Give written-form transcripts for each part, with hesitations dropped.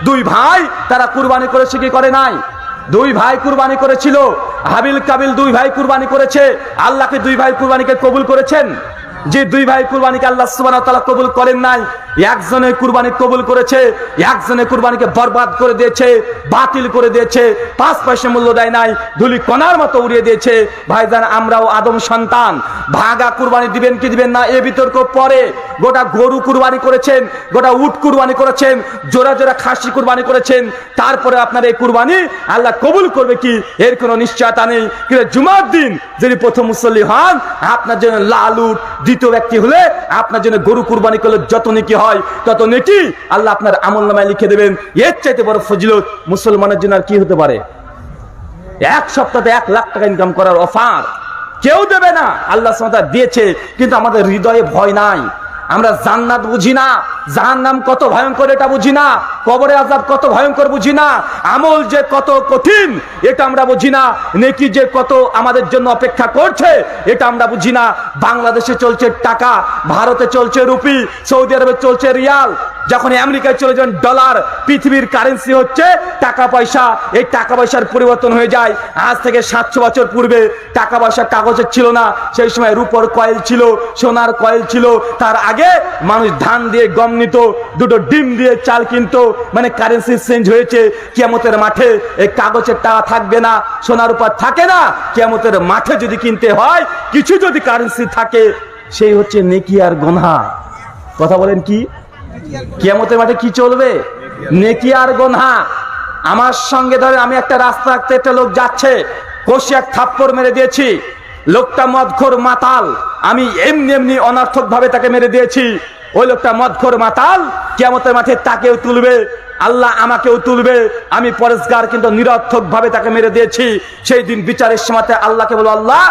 দুই ভাই তারা কুরবানি করেছে কি করে নাই? দুই ভাই কুরবানি করেছিল। হাবিল কাবিল দুই ভাই কুরবানি করেছে। আল্লাহকে দুই ভাই কুরবানিকে কবুল করেছেন? যে দুই ভাই কুরবানিকে আল্লাহ সুবহানাহু ওয়া তাআলা কবুল করেন নাই। একজনে কুরবানি কবুল করেছে, একজনে কুরবানিকে বরবাদ করে দিয়েছে, বাতিল করে দিয়েছে, 5 পয়সা মূল্য দেয় নাই, ধুলি কণার মতো উড়িয়ে দিয়েছে। ভাইজান, আমরাও আদম সন্তান, ভাগা কুরবানি দিবেন কি দিবেন না এই বিতর্ক পরে। গোটা গরু কুরবানি করেছেন, গোটা উট কুরবানি করেছেন, জোড়া জোড়া খাসি কুরবানি করেছেন, তারপরে আপনার এই কুরবানি আল্লাহ কবুল করবে কি এর কোনো নিশ্চয়তা নেই। কিন্তু জুমার দিন যদি প্রথম মুসল্লি হন, আপনার জন্য লাল উট, দ্বিতীয় ব্যক্তি হলে আপনার জন্য গরু কুরবানি করলে যত নেকি হয় তত নেকি আল্লাহ আপনার আমলনামায় লিখে দেবেন। এর চাইতে বড় ফজিলত মুসলমানের জন্য আর কি হতে পারে? এক সপ্তাহে 1 লাখ টাকা ইনকাম করার অফার কেউ দেবে না। আল্লাহ সুবহানাহু ওয়া তাআলা দিয়েছে, কিন্তু আমাদের হৃদয়ে ভয় নাই। আমরা জান্নাত বুঝি না, জাহান্নাম কত ভয়ঙ্কর এটা বুঝি না, কবরে আযাব কত ভয়ঙ্কর বুঝি না, আমল যে কত কঠিন এটা আমরা বুঝি না, নেকি যে কত আমাদের জন্য অপেক্ষা করছে এটা আমরা বুঝি না। বাংলাদেশে চলছে টাকা, ভারতে চলছে রুপি, সৌদি আরবে চলছে রিয়াল, যখন আমেরিকায় চলে যান ডলার, পৃথিবীর কারেন্সি হচ্ছে টাকা পয়সা। এই টাকা পয়সার পরিবর্তন হয়ে যায়। আজ থেকে 700 বছর পূর্বে টাকা পয়সা কাগজের ছিল না, সেই সময় রূপোর কয়েল ছিল, সোনার কয়েল ছিল। তার আগে মানুষ ধান দিয়ে গম নিত, দুটো ডিম দিয়ে চাল কিনতো। মানে কারেন্সি চেঞ্জ হয়েছে। কিয়ামতের মাঠে এই কাগজের টাকা থাকবে না, সোনার উপর থাকে না। কিয়ামতের মাঠে যদি কিনতে হয় কিছু, যদি কারেন্সি থাকে, সেই হচ্ছে নেকি আর গুনাহ। কথা বলেন কি? কিয়ামতের মাঠে কি চলবে? নেকি আর গুনাহ। আমার সঙ্গে ধরে আমি একটা রাস্তা রাখতে একটা লোক যাচ্ছে, কষি এক থাপ্পড় মেরে দিয়েছি। লোকটা মদখোর মাতাল, আমি এমনি এমনি অনর্থক ভাবে তাকে মেরে দিয়েছি। ওই লোকটা মদখোর মাতাল, কিয়ামতের মাঠে তাকেও তুলবে, আল্লাহ আমাকেও তুলবে। আমি পরেশগার কিন্তু নিরর্থক ভাবে তাকে মেরে দিয়েছি। সেই দিন বিচারের সময়তে আল্লাহকে বলবো, আল্লাহ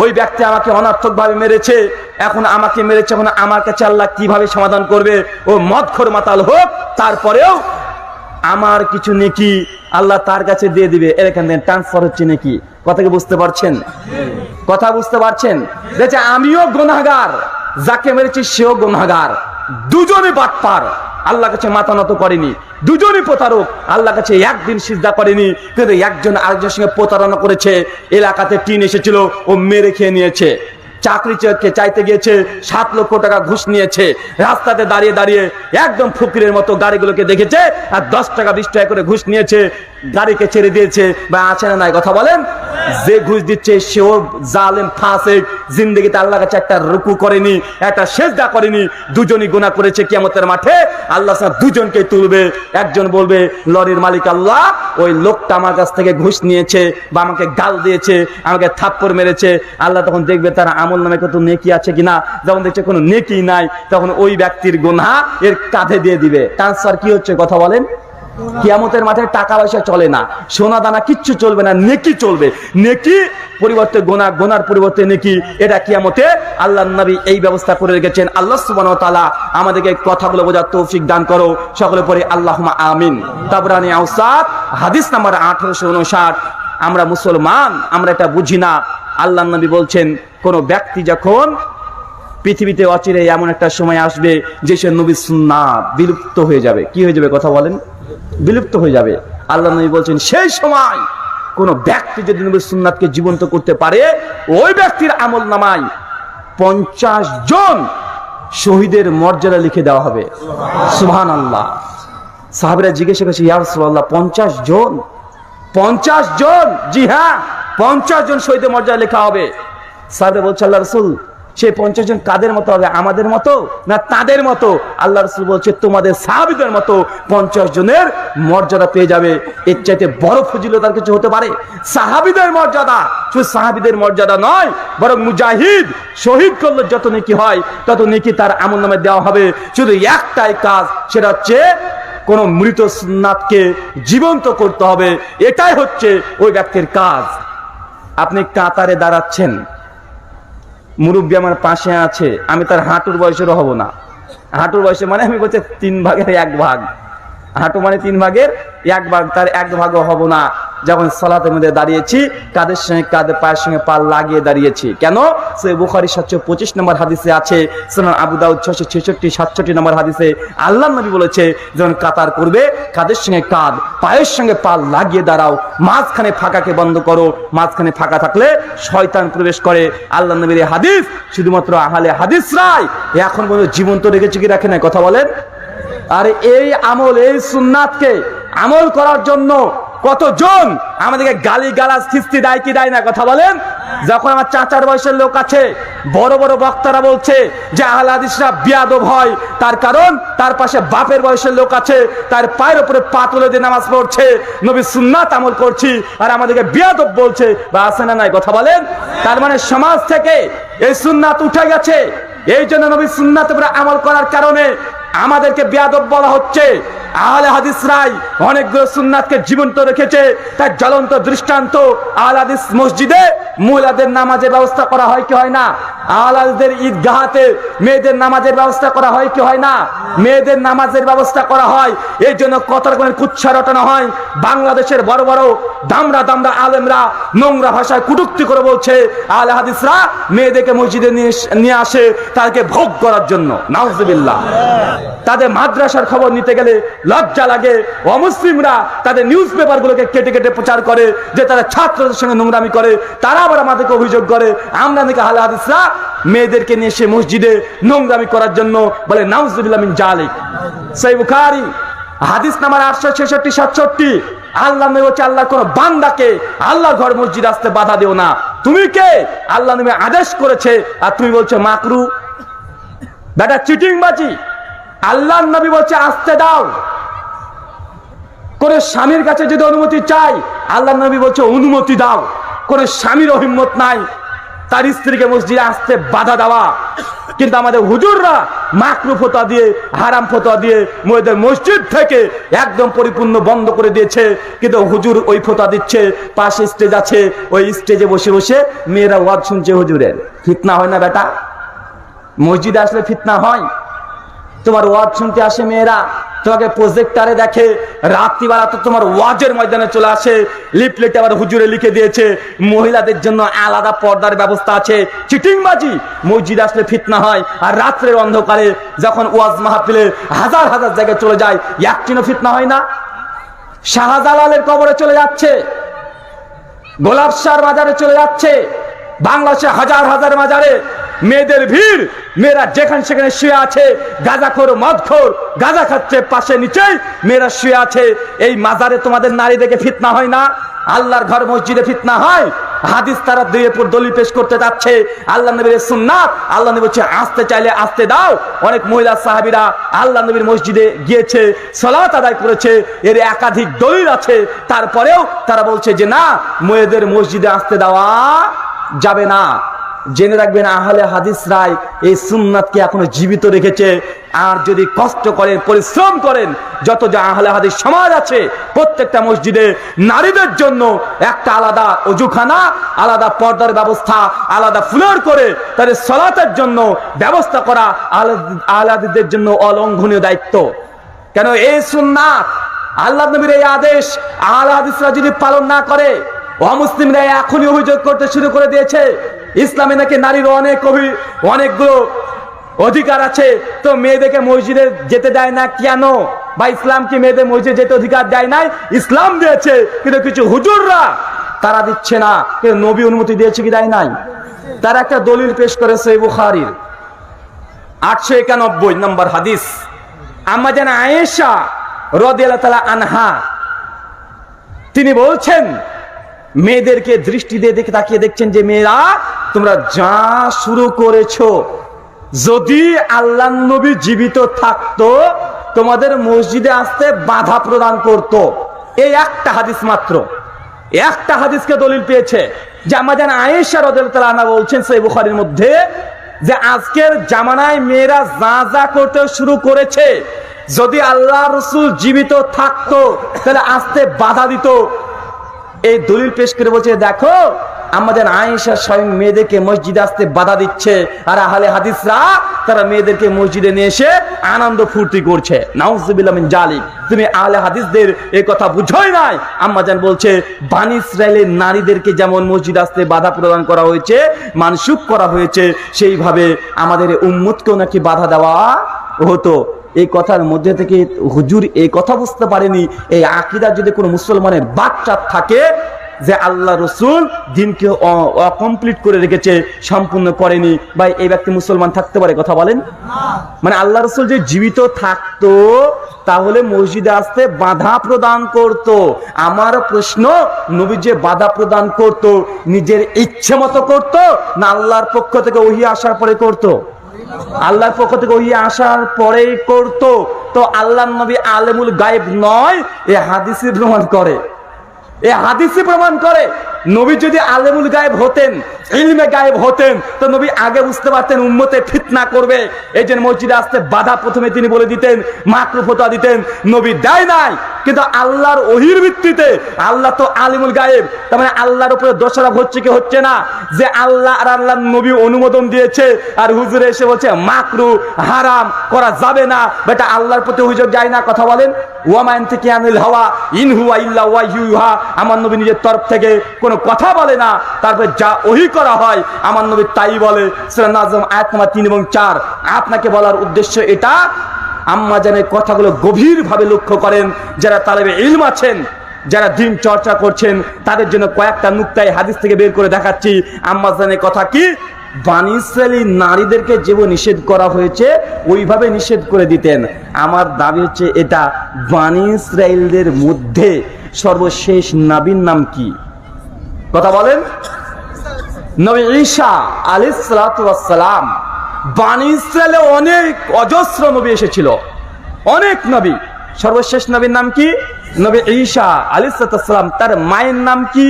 ওই ব্যক্তি আমাকে অনর্থক ভাবে মেরেছে, এখন আমাকে মেরেছে, এখন আমার কাছে আল্লাহ কিভাবে সমাধান করবে? ও মদখোর মাতাল হোক, তারপরেও আমার কিছু নেকি আল্লাহ তার কাছে দিয়ে দিবে। এখান থেকে ট্রান্সফার হচ্ছে নেকি। কথা কি বুঝতে পারছেন? কথা বুঝতে পারছেন? দেখছে আমিও গুনাহগার, যাকে মেরেছি সেও গুনাহগার, দুজনই বাটপার, আল্লাহ কাছে মাথা নত করেনি। দুজনই প্রতারক, আল্লাহ কাছে একদিন সিজদা করেনি। কিন্তু একজন আরেকজনের সঙ্গে প্রতারণা করেছে। এলাকাতে টিন এসেছিল, ও মেরে খেয়ে নিয়েছে। চাকরি চাইতে গিয়েছে, 7 লক্ষ টাকা ঘুষ নিয়েছে। রাস্তাতে দাঁড়িয়ে দাঁড়িয়ে একদম ফকিরের মতো গাড়িগুলোকে দেখেছে, আর 10 টাকা 20 টাকা করে ঘুষ নিয়েছে, গাড়িকে ছেড়ে দিয়েছে। বা আছে না নাই? কথা বলেন। যে ঘুষ দিচ্ছে সেও জালেম, ফাসিক, জিন্দেগিতে আল্লাহর কাছে একটা রুকু করেনি, একটা সেজদা করেনি। দুজনই গুনাহ করেছে। কিয়ামতের মাঠে আল্লাহ দুজনকে তুলবে। একজন বলবে, লরির মালিক আল্লাহ, ওই লোকটা আমার কাছ থেকে ঘুষ নিয়েছে বা আমাকে গাল দিয়েছে, আমাকে থাপ্পড় মেরেছে। আল্লাহ তখন দেখবে তার আমল নামে কত নেকি আছে কিনা। যখন দেখছে কোনো নেকি নাই, তখন ওই ব্যক্তির গুনাহ এর কাঁধে দিয়ে দিবে। ট্রান্সফার কি হচ্ছে? কথা বলেন। কিয়ামতের মাঠে টাকা পয়সা চলে না, সোনা দানা কিচ্ছু চলবে না, নেকি চলবে। নেকি পরিবর্তে গুনাহ, গুনার পরিবর্তে নেকি। এটা কিয়ামতে আল্লাহর নবী এই ব্যবস্থা করে রেখেছেন। আল্লাহ সুবহানাহু ওয়া তাআলা আমাদেরকে কথাগুলো বোঝার তৌফিক দান করো। সকলে পড়ি আল্লাহুম্মা আমিন। তাবরানী আওসাত হাদিস নাম্বার 1859। আমরা মুসলমান, আমরা এটা বুঝি না। আল্লাহর নবী বলছেন, কোন ব্যক্তি যখন পৃথিবীতে অচিরে এমন একটা সময় আসবে যে সে নবীর সুন্নাত বিলুপ্ত হয়ে যাবে। কি হয়ে যাবে? কথা বলেন। বিলুপ্ত হয়ে যাবে। আল্লাহ নবী বলছেন, সেই সময় কোন ব্যক্তি যদি নবীর সুন্নাতকে জীবন্ত করতে পারে, ওই ব্যক্তির আমল নামায় 50 জন শহীদের মর্যাদা লিখে দেওয়া হবে। সুবহানাল্লাহ। সাহাবীরা জিজ্ঞাসা করেছে, ইয়া রাসূলুল্লাহ, 50 জন? 50 জন? জি হ্যাঁ, 50 জন শহীদের মর্যাদা লেখা হবে। সাহাবীরা বলছে, আল্লাহ রাসূল, সেই 50 জন কাদের মতো হবে? আমাদের মতো না তাদের মতো? আল্লাহ রাসূল বলছে, তোমাদের সাহাবীদের মতো 50 জনের মর্যাদা পেয়ে যাবে। এর চাইতে বড় ফজিলত আর কিছু হতে পারে? সাহাবীদের মর্যাদা, শুধু সাহাবীদের মর্যাদা নয়, বরং মুজাহিদ শহীদ করলে যত নেকি হয় তত নেকি তার আমলনামায় দেওয়া হবে। শুধু একটাই কাজ, সেটা হচ্ছে কোন মৃত সুন্নাতকে জীবন্ত করতে হবে। এটাই হচ্ছে ওই ব্যক্তির কাজ। আপনি কাতারে দাঁড়াচ্ছেন, মুরব্বী আমার পাশে আছে, আমি তার হাঁটুর বয়সেরও হব না। হাঁটুর বয়সে মানে আমি বলছি 3 ভাগের 1 ভাগ। হাঁটু মানে 3 ভাগের 1 ভাগ, তার 1 ভাগও হব না। যখন সালাতের মধ্যে দাঁড়িয়েছি কাদের সঙ্গে কাঁধে পায়ের সঙ্গে পা লাগিয়ে দাঁড়িয়েছি। কেন? সহিহ বুখারী 725 নম্বর হাদিসে আছে, সুনান আবু দাউদ 666 67 নম্বর হাদিসে আল্লাহর নবী বলেছে, যখন কাতার করবে কাদের সঙ্গে কাঁধ পায়ের সঙ্গে পা লাগিয়ে দাঁড়াও, মাঝখানে ফাঁকাকে বন্ধ করো, মাঝখানে ফাঁকা থাকলে শয়তান প্রবেশ করে। আল্লাহর নবীর এই হাদিস শুধুমাত্র আহলে হাদিসরাই এখন পর্যন্ত জীবন্ত রেখেছে কি রাখে না, কথা বলেন। আর এই আমল, এই সুন্নাতকে আমল করার জন্য কতজন আমাদেরকে গালি গালাজ খিস্তি দেয় কি দেয় না, কথা বলেন। যখন আমার চাচার বয়সের লোক আছে, বড় বড় বক্তারা বলছে যে আহলে হাদিসরা বিয়াদব হয়, তার কারণ তার পাশে বাপের বয়সের লোক আছে, তার পায়ের উপরে পা তুলে দিয়ে নামাজ পড়ছে, নবী সুন্নাত আমল করছি, আর আমাদেরকে বিয়াদব বলছে, বা আছে না নাই, কথা বলেন। তার মানে সমাজ থেকে এই সুন্নাত উঠে গেছে। এই জন্য নবী সুন্নাতের উপরে আমল করার কারণে আমাদেরকে বিয়াদব বলা হচ্ছে। আহলে হাদিসরাই অনেকগুলো সুন্নাতকে জীবন্ত রেখেছে। তার জ্বলন্ত দৃষ্টান্ত, আহলে হাদিস মসজিদে মহিলাদের নামাজের ব্যবস্থা করা হয় কি হয় না? আহলে হাদিসদের ঈদগাহতে মেয়েদের নামাজের ব্যবস্থা করা হয় কি হয় না? মেয়েদের নামাজের ব্যবস্থা করা হয়। এই জন্য কত রকমের কুচ্ছা রটানো হয়। বাংলাদেশের বড় বড় দামরা দামরা আলেমরা নোংরা ভাষায় কটূক্তি করে বলছে আহলে হাদিসরা মেয়েদেরকে মসজিদে নিয়ে আসে তাদেরকে ভোগ করার জন্য। নাউজুবিল্লাহ। তাদের মাদ্রাসার খবর নিতে গেলে লজ্জা লাগে। অমুসলিমরা তাদের নিউজ পেপার গুলোকে কেটে কেটে প্রচার করে যে তারা ছাত্রদের সঙ্গে নোংরামি করে। তারা আবার আমাদেরকে অভিযোগ করে আমরা নাকি আহলে হাদিসরা মেয়েদেরকে নিয়ে এসে মসজিদে নোংরামি করার জন্য বলে। নাউজুবিল্লাহ মিন জালিক। সহিহ বুখারী হাদিস নাম্বার 866 67 আল্লাহ নবী বলছে, আল্লাহর কোন বান্দাকে আল্লাহর ঘর মসজিদ আসতে বাধা দিও না। তুমি কে? আল্লাহ নবী আদেশ করেছে আর তুমি বলছো মাকরু। বেটা চিটিংবাজি। আল্লাহর নবী বলছে আসতে দাও। কোন স্বামীর কাছে যদি অনুমতি চাই, আল্লাহর নবী বলছে অনুমতি দাও। কোন স্বামীর হিম্মত নাই তার স্ত্রীকে মসজিদে আসতে বাধা দেওয়া। কিন্তু আমাদের হুজুররা মাকরু ফতোয়া দিয়ে, হারাম ফতোয়া দিয়ে মেয়েদের মসজিদ থেকে একদম পরিপূর্ণ বন্ধ করে দিয়েছে। কিন্তু হুজুর ওই ফতোয়া দিচ্ছে, পাশে স্টেজ আছে, ওই স্টেজে বসে বসে মেয়েরা ওয়াজ শুনছে হুজুরের। ফিতনা হয় না বেটা? মসজিদে আসলে ফিতনা হয়। তোমার ওয়াজ শুনতে আসে মেয়েরা, তোমাকে প্রজেক্টারে দেখে, রাত্রিবেলা তো তোমার ওয়াজের ময়দানে চলে আসে। লিফলেটে আবার হুজুরে লিখে দিয়েছে মহিলাদের জন্য আলাদা পর্দার ব্যবস্থা আছে। চিটিংবাজি। মসজিদ আসলে ফিতনা হয়, আর রাত্রের অন্ধকারে যখন ওয়াজ মাহফিলে হাজার হাজার জায়গায় চলে যায়, একটিনও ফিতনা হয় না? শাহজালালের কবরে চলে যাচ্ছে, গোলাপশাহর মাজারে চলে যাচ্ছে, বাংলাদেশে হাজার হাজার মাজারে মেয়েদের ভিড়। মেয়েরা যেখানে সেখানে শুয়ে আছে, গাঁজাখোর মদখোর গাঁজা খাচ্ছে, পাশে নিচেই মেয়েরা শুয়ে আছে। এই মাজারে তোমাদের নারী দেখে ফিতনা হয় না? আল্লাহর ঘর মসজিদে ফিতনা হয়। হাদিস তারা দুইয়ের পর দলিল পেশ করতে যাচ্ছে, আল্লাহ নবীর সুন্নাত। আল্লাহ নবী বলছে আসতে চাইলে আসতে দাও। অনেক মহিলা সাহাবীরা আল্লাহ নবীর মসজিদে গিয়েছে, সালাত আদায় করেছে, এর একাধিক দলিল আছে। তারপরেও তারা বলছে যে না, মেয়েদের মসজিদে আসতে দেওয়া যাবে না। জেনে রাখবেন আহলে হাদিসরাই এই সুন্নাতকে এখনো জীবিত রেখেছে। আর যদি কষ্ট করেন, পরিশ্রম করেন, যত যা আহলে হাদিস সমাজ আছে প্রত্যেকটা মসজিদে নারীদের জন্য একটা আলাদা ওযুখানা, আলাদা পর্দার ব্যবস্থা, আলাদা ফ্লোর করে তাদের সালাতের জন্য ব্যবস্থা করা আহলে হাদিসদের জন্য অলঙ্ঘনীয় দায়িত্ব। কেন? এই সুন্নাত, আল্লাহ নবীর এই আদেশ আহলে হাদিসরা যদি পালন না করে, অমুসলিমরা এখনই অভিযোগ করতে শুরু করে দিয়েছে ইসলামে নাকি নারীর অনেকগুলো অধিকার আছে, তো মেয়েদেরকে মসজিদে যেতে দেয় না কেন? বা ইসলাম কি মেয়েদের মসজিদে যেতে অধিকার দেয় নাই? ইসলাম দিয়েছে, কিন্তু কিছু হুজুররা তারা দিচ্ছে না। কিন্তু নবী অনুমতি দিয়েছে কি দেয় নাই? তারা একটা দলিল পেশ করেছে সহিহ বুখারীর 891 নম্বর হাদিস। আম্মা জান আয়েশা রাদিয়াল্লাহু তাআলা আনহা তিনি বলছেন, মেয়েদেরকে দৃষ্টি দিয়ে দেখে তাকিয়ে দেখছেন যে মেয়েরা তোমরা যা শুরু করেছো, যদি আল্লাহর নবী জীবিত থাকতো তোমাদের মসজিদে আসতে বাধা প্রদান করত। এই একটা হাদিস মাত্র, একটা হাদিসকে দলিল পেয়েছে যে আম্মা জান আয়েশা রাদিয়াল্লাহু তাআলা আনহা বলছেন সহিহ বুখারীর মধ্যে যে আজকের জামানায় মেয়েরা যা যা করতে শুরু করেছে, যদি আল্লাহ রাসূল জীবিত থাকতো তাহলে আসতে বাধা দিত। এই দলিল পেশ করে বলছে দেখো আমাদের আয়েশা স্বয়ং মেয়েদেরকে মসজিদে আসতে বাধা দিচ্ছে, আর আহলে হাদিসরা তারা মেয়েদেরকে মসজিদে নিয়ে এসে আনন্দ ফুর্তি করছে। নাউজুবিল্লাহ মিন জালিক। তুমি আহলে হাদিসদের এই কথা বুঝোই নাই। আম্মাজান বলছে বানি ইসরায়েলের নারীদেরকে যেমন মসজিদে আসতে বাধা প্রদান করা হয়েছে, মানসুখ করা হয়েছে, সেইভাবে আমাদের উম্মতকেও নাকি বাধা দেওয়া হতো। এই কথার মধ্যে থেকে হুজুর এই কথা বুঝতে পারেনি, এই আকীদা যদি কোনো মুসলমানের বাচ্চা থাকে যে আল্লাহ রসুল দিনকে অকমপ্লিট করে রেখেছে, সম্পূর্ণ করেনি, ভাই এই ব্যক্তি মুসলমান থাকতে পারে? কথা বলেন। মানে আল্লাহ রসুল যে জীবিত থাকতো তাহলে মসজিদে আসতে বাধা প্রদান করত। আমার প্রশ্ন, নবী যে বাধা প্রদান করত নিজের ইচ্ছে মতো করত না আল্লাহর পক্ষ থেকে ওহী আসার পরে করত? আল্লাহর পক্ষ থেকে ওহী আসার পরেই করত। তো আল্লাহর নবী আলেমুল গায়েব নয়, এ হাদিসই প্রমাণ করে। এই হাদিসই প্রমাণ করে নবী যদি আলেমুল গায়েব হতেন, ইলমে গায়েব হতেন, তো নবী আগে বুঝতে পারতেন উম্মতে ফিতনা করবে, এই জন্য মসজিদে আসতে বাধা প্রথমে তিনি বলে দিতেন, মাকরুহ ফতোয়া দিতেন। নবী দেয় নাই, কিন্তু আল্লাহর ওহীর ভিত্তিতে, আল্লাহ তো আলিমুল গায়েব, তার মানে আল্লাহর উপরে দোষারোপ হচ্ছে কি হচ্ছে না? যে আল্লাহ আর আল্লাহর নবী অনুমোদন দিয়েছে আর হুজুরে এসে বলছে মাকরুহ হারাম করা যাবে না, বেটা আল্লাহর প্রতি অভিযোগ যায় না? কথা বলেন। ওয়ামা ইয়ানতিকু আনিল হাওয়া ইন হুয়া ইল্লা ওয়াহয়ু ইউহা। আমার নবী নিজের তরফ থেকে কোনো কথা বলে না, তারপরে যা ওহী করা হয় আমার নবী তাই বলে। সূরা নাজম আয়াত নম্বর 3 এবং 4। আপনাকে বলার উদ্দেশ্য এটা, আম্মাজানের কথাগুলো গভীরভাবে লক্ষ্য করেন। যারা তালেবে ইলম আছেন, যারা দিন চর্চা করছেন, তাদের জন্য কয়েকটা নুকতায় হাদিস থেকে বের করে দেখাচ্ছি। আম্মাজানের কথা কি? বানি ইসরায়েলি নারীদেরকে যেভাবে নিষেধ করা হয়েছে ওইভাবে নিষেধ করে দিতেন। আমার দাবি হচ্ছে এটা, বানি ইসরায়েলদের মধ্যে সর্বশেষ নবীর নাম কি? কথা বলেন। নবী ঈসা আলাইহিস সালাতু ওয়াস সালাম। বানি ইসরায়েলে অনেক অজস্র নবী এসেছিল, অনেক নবী। সর্বশেষ নবীর নাম কি? নবী ঈসা আলাইহিস সালাম। তার মায়ের নাম কি?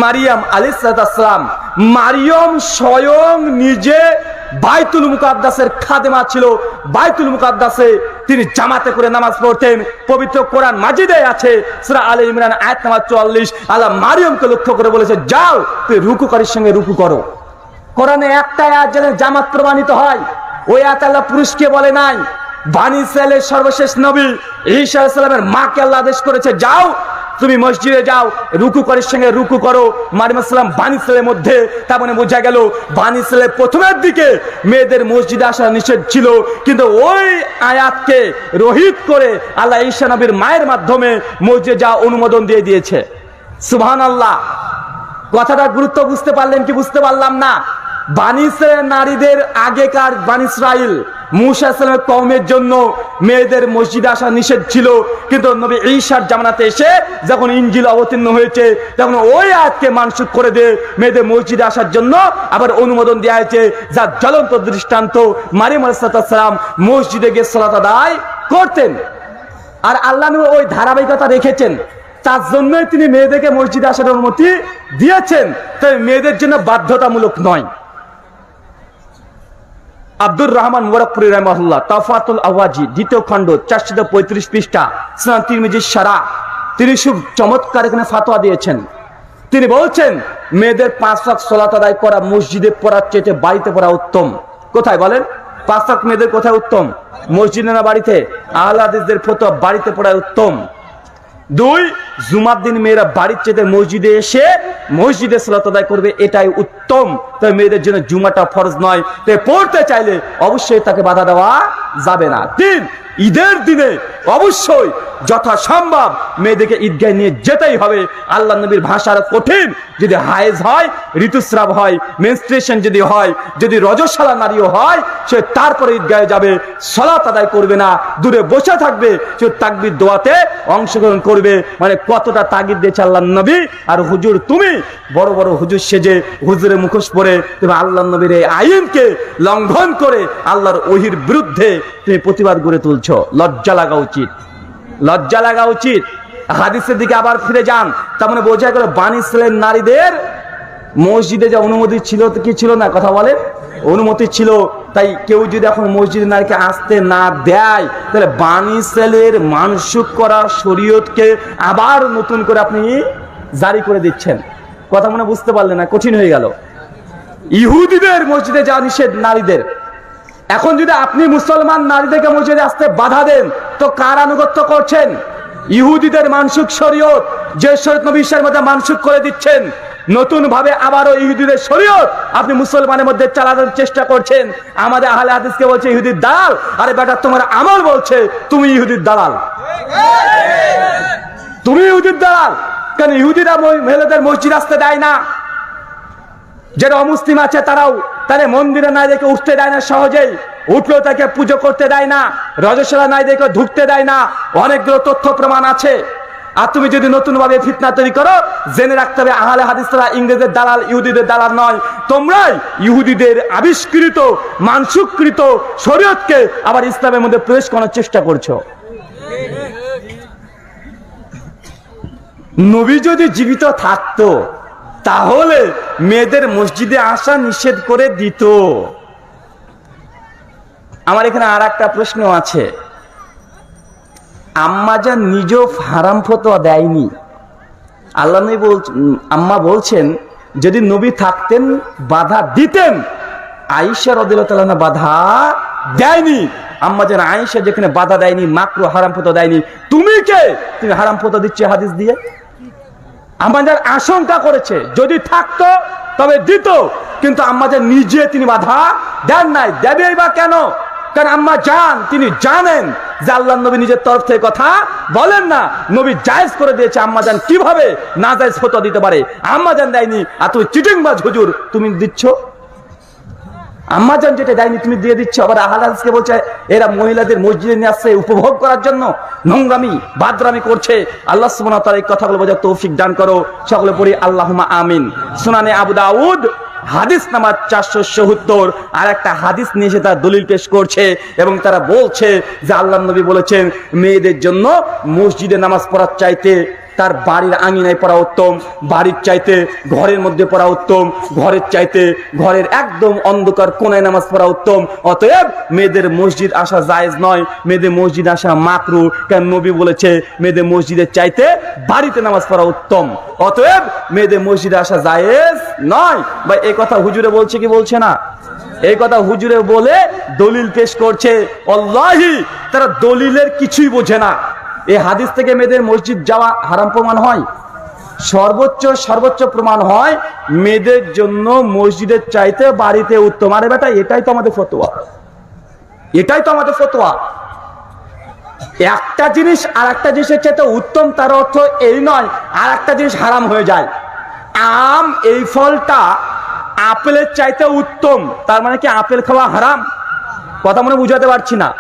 মারিয়াম আলাইহিস সালাম। মারিয়াম স্বয়ং নিজে বাইতুল মুকাদ্দাসের খাদেমা ছিল। বাইতুল মুকাদ্দাসে তিনি জামাতে করে নামাজ পড়তেন। পবিত্র কোরআন মাজিদে আছে সূরা আলে ইমরান আয়াত নম্বর 44, আল্লাহ মারিয়ামকে লক্ষ্য করে বলেছে, যাও তুই রুকুকারীর সঙ্গে রুকু করো। কোরআনে একটা আয়াত যেন জামাত প্রমাণিত হয়, ওই আয়াত আল্লাহ পুরুষকে বলে নাই। বানি ইসরায়েলের সর্বশেষ নবী ঈসা আলাইহিস সালামের মাকে আল্লাহ আদেশ করেছে, যাও তুমি মসজিদে যাও, রুকুকারীর সঙ্গে রুকু করো। মারিয়াম সালাম বানি ইসরায়েলের মধ্যে। তার মানে বোঝা গেল বানি ইসরায়েলের প্রথমের দিকে মেয়েদের মসজিদে আসা নিষেধ ছিল, কিন্তু ওই আয়াতকে রহিত করে আল্লাহ ঈসা নবীর মায়ের মাধ্যমে মসজিদে যাওয়া অনুমোদন দিয়ে দিয়েছে। সুবহানাল্লাহ। কথাটা গুরুত্ব বুঝতে পারলেন কি বুঝতে পারলাম না? বানি ইসরায়েলের নারীদের আগেকার বানি ইসরাইল মূসা আলাইহিস সালামের কওমের জন্য মেয়েদের মসজিদে আসা নিষেধ ছিল, কিন্তু নবী ঈসার জামানাতে এসে যখন ইনজিল অবতীর্ণ হয়েছে তখন ওই আয়াতকে মানসুখ করে দিয়ে মেয়েদের মসজিদে আসার জন্য আবার অনুমোদন দেওয়া হয়েছে। যার জ্বলন্ত দৃষ্টান্ত মারিয়াম আলাইহিস সালাম মসজিদে গিয়ে সালাত আদায় করতেন। আর আল্লাহ নবী ওই ধারাবাহিকতা রেখেছেন, তার জন্যই তিনি মেয়েদেরকে মসজিদে আসার অনুমতি দিয়েছেন। তাই মেয়েদের জন্য বাধ্যতামূলক নয়। আব্দুর রহমান মুবারকপুরি রাহিমাহুল্লাহ তাফাতুল আওয়াজি 2য় খণ্ড 435 পৃষ্ঠা, সুনান তিরমিজি সারা, তিনি খুব চমৎকার এখানে ফাতোয়া দিয়েছেন। তিনি বলছেন মেয়েদের 5 ওয়াক্ত সালাত আদায় করা মসজিদে পড়ার চেয়ে বাড়িতে পড়া উত্তম। কোথায় বলেন? 5 ওয়াক্ত মেয়েদের কোথায় উত্তম? মসজিদে না বাড়িতে? আহলে হাদিসদের ফতোয়া বাড়িতে পড়া উত্তম। 2, জুমার দিন মেয়েরা বাড়ির চেয়ে মসজিদে এসে মসজিদে সালাত আদায় করবে, এটাই উত্তম। তাই মেয়েদের জন্য জুমাটা ফরজ নয়, তাই পড়তে চাইলে অবশ্যই তাকে বাধা দেওয়া যাবে না। 3, ঈদের দিনে অবশ্যই যথাসম্ভব মেয়েদেরকে ঈদগাহে নিয়ে যেতেই হবে। আল্লাহ নবীর ভাষার কঠিন, যদি হায়েজ হয়, ঋতুস্রাব হয়, মেনস্ট্রুয়েশন যদি হয়, যদি রজস্বালা নারীও হয়, সে তারপরে ঈদগাহে যাবে, সালাত আদায় করবে না, দূরে বসে থাকবে, সে তাকবীর দোয়াতে অংশগ্রহণ করবে। মানে কতটা তাগিদ দিয়েছে আল্লাহ নবী। আর হুজুর তুমি বড় বড় হুজুর সেজে, হুজুরের মুখোশ পরে তুমি আল্লাহ নবীর এই আইনকে লঙ্ঘন করে আল্লাহর ওহীর বিরুদ্ধে তুমি প্রতিবাদ গড়ে তুলছো। লজ্জা লাগা উচিত, লজ্জা লাগা উচিত। হাদিসের দিকে আবার ফিরে যান। তার মানে বোঝা গেল বানি ইসরায়েলের নারীদের মসজিদে যে অনুমতি ছিল কি ছিল না? কথা বলে অনুমতি ছিল। তাই কেউ যদি এখন মসজিদে নারীকে আসতে না দেয়, তাহলে বানি ইসরায়েলের মানসুখ করা শরীয়তকে আবার নতুন করে আপনি জারি করে দিচ্ছেন। কথা মনে বুঝতে পারলে না, কঠিন হয়ে গেল। ইহুদিদের মসজিদে যাওয়া নিষেধ নারীদের। এখন যদি আপনি মুসলমান নারীদেরকে মসজিদে আসতে বাধা দেন তো কার আনুগত্য করছেন? ইহুদিদের মানসুক শরীয়ত, যে শরীয়ত নবী ঈসার মধ্যে মানসুক করে দিচ্ছেন, নতুন ভাবে আবারও ইহুদিদের শরীয়ত আপনি মুসলমানের মধ্যে চালানোর চেষ্টা করছেন। আমাদের আহলে হাদিসকে বলছে ইহুদির দালাল, আরে বেটা তোমার আমল বলছে তুমি ইহুদির দালাল, তুমি ইহুদির দালাল। কেন ইহুদিরা মহিলাদের মসজিদ আসতে দেয় না? যারা অমুসলিম আছে তারাও তাদের মন্দিরে নাই দেখে উঠতে দেয় না, সহজেই উঠলেও তাকে পুজো করতে দেয় না, রজস্বলা নাই দেখে ঢুকতে দেয় না, অনেকগুলো তথ্য প্রমাণ আছে। আর তুমি যদি নতুন ভাবে ফিতনা তৈরি করো, জেনে রাখতে হবে আহলে হাদিসরা ইংরেজের দালাল, ইহুদিদের দালাল নয়। তোমরাই ইহুদিদের আবিষ্কৃত মানসুকৃত শরীয়তকে আবার ইসলামের মধ্যে প্রবেশ করার চেষ্টা করছো। নবী যদি জীবিত থাকতো তাহলে মেয়েদের মসজিদে আসা নিষেধ করে দিত। আমার এখানে আর একটা প্রশ্ন আছে, আম্মা জান নিজেও হারাম ফতোয়া দেয়নি। আল্লাহ নবী আম্মা বলছেন যদি নবী থাকতেন বাধা দিতেন। আয়েশা রাদিয়াল্লাহু তাআলা বাধা দেয়নি। আম্মা জান আয়েশা যেখানে বাধা দেয়নি, মাকরু হারাম ফতোয়া দেয়নি, তুমি কে? তুমি হারাম ফতোয়া দিচ্ছ হাদিস দিয়ে। আমাদের আশঙ্কা করেছে যদি থাকতো তবে দিত, কিন্তু আম্মাজান নিজে তিনি বাধা দেন নাই। দেবেই বা কেন? কারণ আম্মা জান তিনি জানেন যে আল্লাহর নবী নিজের তরফ থেকে কথা বলেন না, নবী জায়েজ করে দিয়েছে। আম্মা জান কিভাবে না জায়েজ ফতোয়া দিতে পারে? আম্মা জান দেয়নি, আর তুমি চিটিংবাজ হুজুর তুমি দিচ্ছ। আম্মা জান যেটা দেয়নি তুমি দিয়ে দিচ্ছ। আবার আহলে হাদিসকে বলছে এরা মহিলাদের মসজিদে নিয়ে আসছে উপভোগ করার জন্য, নোংরামি বাদরামি করছে। আল্লাহ সুবহানাহু ওয়া তাআলা এই কথাগুলো বোঝার তৌফিক দান করো। সকলে পড়ি আল্লাহুম্মা আমিন। সুনানে আবু দাউদ হাদিস নাম্বার 477 আর একটা হাদিস নিয়ে এসে তার দলিল পেশ করছে এবং তারা বলছে যে আল্লাহর নবী বলেছেন মেয়েদের জন্য মসজিদে নামাজ পড়ার চাইতে তার বাড়ির আঙিনায় পড়া উত্তম, বাড়ির চাইতে ঘরের মধ্যে পড়া উত্তম, ঘরের চাইতে ঘরের একদম অন্ধকার কোণায় নামাজ পড়া উত্তম। অতএব মেয়েদের মসজিদ আসা জায়েজ নয়, মেয়েদের মসজিদ আসা মাকরু। কারণ নবী বলেছে মেয়েদের মসজিদের চাইতে বাড়িতে নামাজ পড়া উত্তম, অতএব মেয়েদের মসজিদে আসা জায়েজ নয়। বা এই কথা হুজুরে বলছে কি বলছে না? এই কথা হুজুরে বলে দলিল পেশ করছে। আল্লাহি তারা দলিলের কিছুই বোঝে না। এই হাদিস থেকে মেয়েদের মসজিদ যাওয়া হারাম প্রমাণ হয়? সর্বোচ্চ প্রমাণ হয় মেয়েদের জন্য মসজিদের চাইতে বাড়িতে উত্তম। আরে বেটা এটাই তো আমাদের ফতোয়া, এটাই তো আমাদের ফতোয়া। একটা জিনিস আর একটা জিনিসের চাইতে উত্তম তার অর্থ এই নয় আর একটা জিনিস হারাম হয়ে যায়। আম এই ফলটা আপেলের চাইতে উত্তম, তার মানে কি আপেল খাওয়া হারাম? কথা মনে বুঝাতে পারছি না।